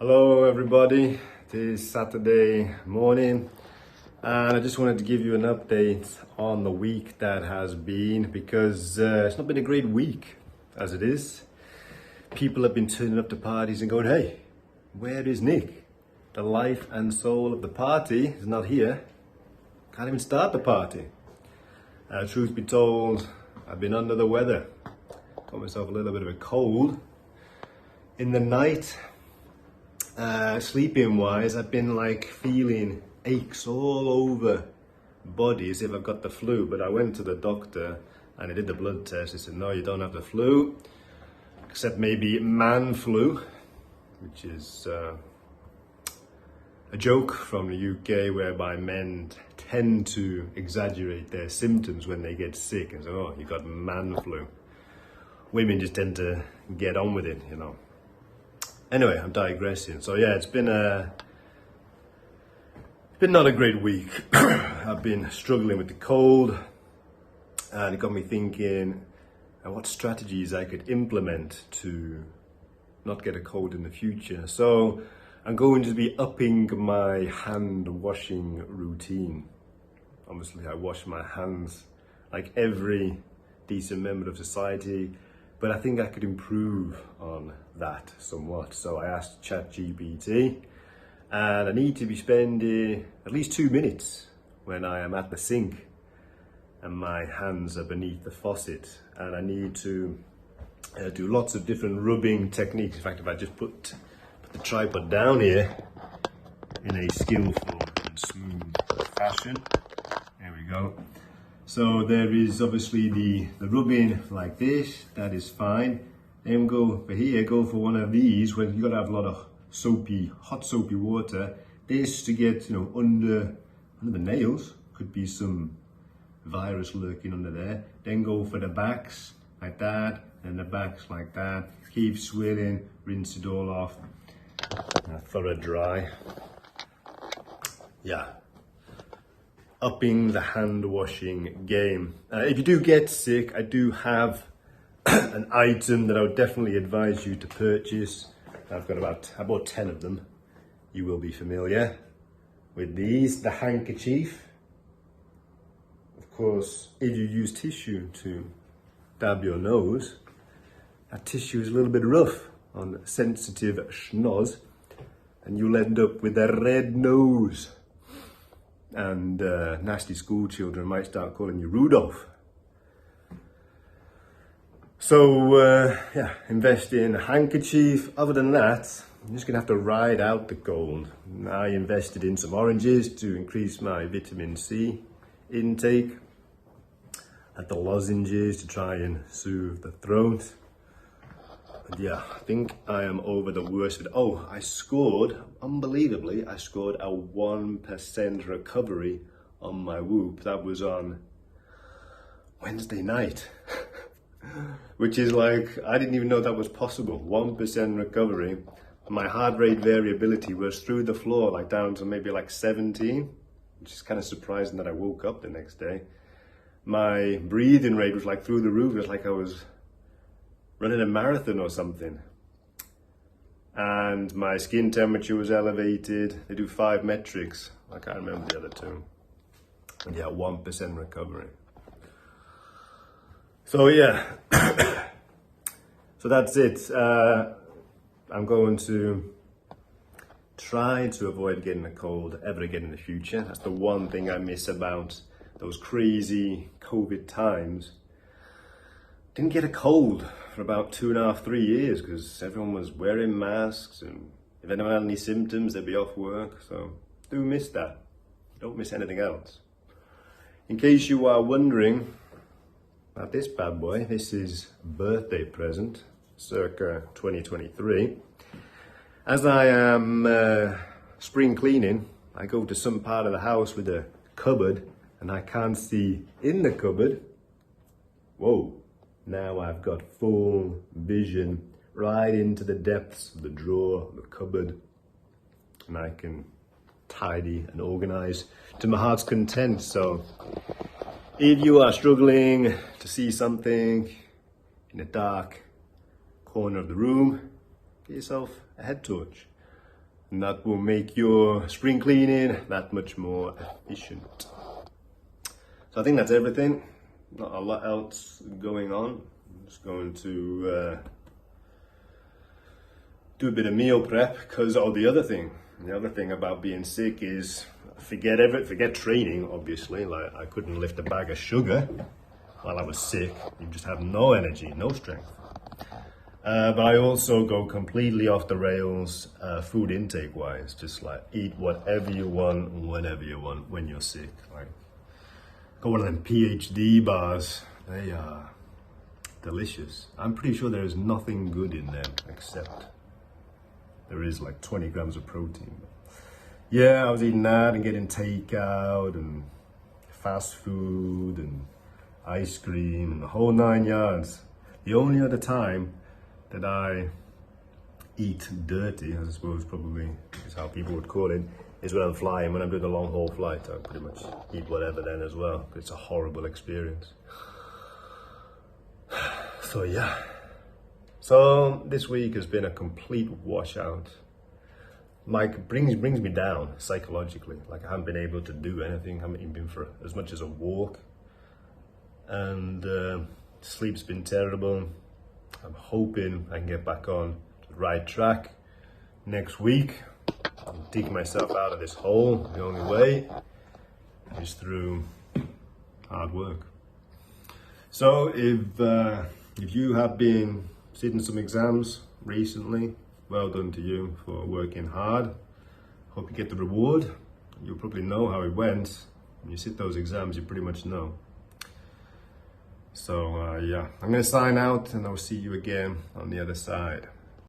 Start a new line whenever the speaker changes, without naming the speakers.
Hello everybody, it is Saturday morning and I just wanted to give you an update on the week that has been because it's not been a great week as it is. People have been turning up to parties and going, hey, where is Nick? The life and soul of the party is not here. Can't even start the party. Truth be told, I've been under the weather. Got myself a little bit of a cold. In the night, sleeping wise, I've been like feeling aches all over body as if I've got the flu, but I went to the doctor and I did the blood test. He said, no, you don't have the flu, except maybe man flu, which is a joke from the UK whereby men tend to exaggerate their symptoms when they get sick and say, oh, you got man flu. Women just tend to get on with it, you know. Anyway, I'm digressing. So yeah, it's been not a great week. I've been struggling with the cold and it got me thinking what strategies I could implement to not get a cold in the future. So I'm going to be upping my hand washing routine. Obviously, I wash my hands like every decent member of society, but I think I could improve on that somewhat. So I asked ChatGPT, and I need to be spending at least 2 minutes when I am at the sink and my hands are beneath the faucet, and I need to do lots of different rubbing techniques. In fact, if I just put the tripod down here in a skillful and smooth fashion, there we go. So there is obviously the rubbing like this, that is fine. Then go for here, go for one of these when you gotta have a lot of hot soapy water. This to get, you know, under the nails, could be some virus lurking under there. Then go for the backs like that, and the backs like that. Keep swirling, rinse it all off, thorough dry. Yeah. Upping the hand washing game. If you do get sick, I do have an item that I would definitely advise you to purchase. I bought 10 of them. You will be familiar with these. The handkerchief. Of course, if you use tissue to dab your nose, that tissue is a little bit rough on sensitive schnoz, and you'll end up with a red nose. And nasty school children might start calling you Rudolph. So yeah, invest in a handkerchief. Other than that, I'm just gonna have to ride out the cold. I invested in some oranges to increase my vitamin C intake, and the lozenges to try and soothe the throat. And yeah, I think I am over the worst of it. Oh, I scored, unbelievably, I scored a 1% recovery on my Whoop. That was on Wednesday night, which is like, I didn't even know that was possible. 1% recovery. My heart rate variability was through the floor, like down to maybe like 17, which is kind of surprising that I woke up the next day. My breathing rate was like through the roof. It was like I was running a marathon or something. And my skin temperature was elevated. They do 5 metrics. I can't remember the other two. And yeah, 1% recovery. So yeah, so that's it. I'm going to try to avoid getting a cold ever again in the future. That's the one thing I miss about those crazy COVID times. Didn't get a cold for about 2.5, 3 years because everyone was wearing masks, and if anyone had any symptoms, they'd be off work. So do miss that. Don't miss anything else. In case you are wondering about this bad boy, this is a birthday present, circa 2023. As I am spring cleaning, I go to some part of the house with a cupboard and I can't see in the cupboard. Whoa. Now I've got full vision right into the depths of the drawer, the cupboard, and I can tidy and organize to my heart's content. So if you are struggling to see something in a dark corner of the room, get yourself a head torch. And that will make your spring cleaning that much more efficient. So I think that's everything. Not a lot else going on. I'm just going to do a bit of meal prep, because the other thing about being sick is forget training, obviously. Like, I couldn't lift a bag of sugar while I was sick. You just have no energy, no strength. But I also go completely off the rails food intake wise. Just like eat whatever you want, whenever you want, when you're sick. Like, got one of them PhD bars. They are delicious. I'm pretty sure there is nothing good in them except there is like 20 grams of protein. Yeah, I was eating that and getting takeout and fast food and ice cream and the whole 9 yards. The only other time that I eat dirty, I suppose probably is how people would call it, is when I'm flying. When I'm doing a long haul flight, I pretty much eat whatever then as well. But it's a horrible experience. So yeah. So this week has been a complete washout. Like, brings me down psychologically. Like, I haven't been able to do anything. I haven't even been for as much as a walk. And sleep's been terrible. I'm hoping I can get back on the right track next week and dig myself out of this hole. The only way is through hard work. So if you have been sitting some exams recently, well done to you for working hard. Hope you get the reward. You'll probably know how it went. When you sit those exams, you pretty much know. So yeah, I'm gonna sign out and I'll see you again on the other side.